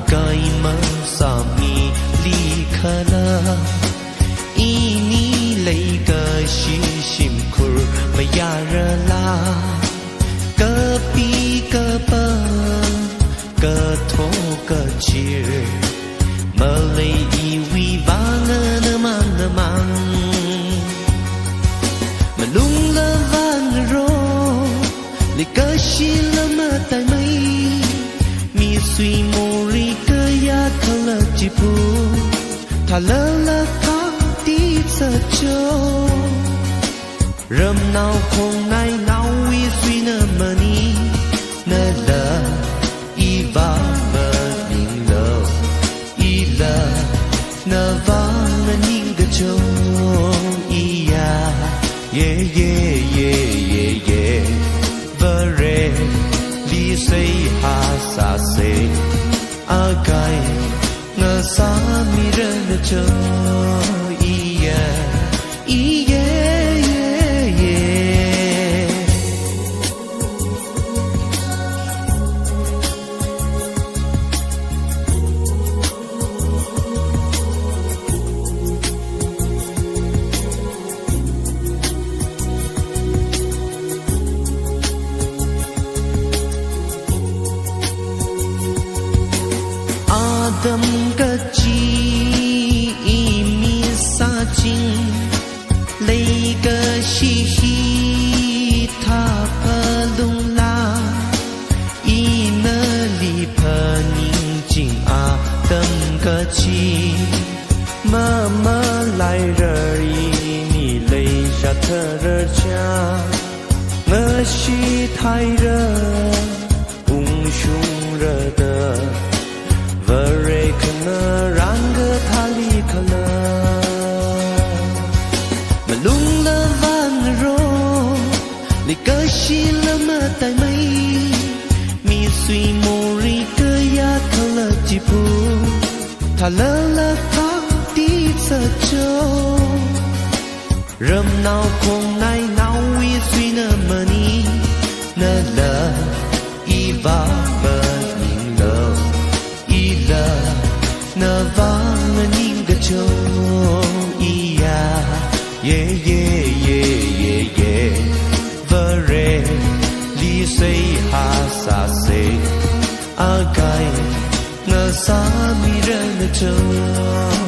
该么萨米离开了，一你那个西辛苦没呀人啦，隔壁个本个头个节，没来以为把那忙那忙，没弄了万肉，那个西了么带没。虽莫里个呀可了几步，他了他的这就，热闹空来闹为虽那么你，那了一把么宁了，一了那把么宁个就一呀耶耶耶耶耶，不然。你谁哈萨谁阿该那萨米人的这一夜一夜夜夜，dam gaji imi sajin lei ga shi hi tha palung la ina li paning jing a dam gaji ma ma lai re ni lei sha tha re cha nga shi thai re ung shung re de Vare kana ranga thali khala Malung la van ro Likashi la matai mai Mi sui mori ka ya khala jipu Thala la tha ti sa cho Ram nao kong nai nao wi sui na mani Na la I ba ba ning lo那望了您的酒咿呀耶耶耶耶耶，不然你谁哈萨谁阿该那萨米人的酒。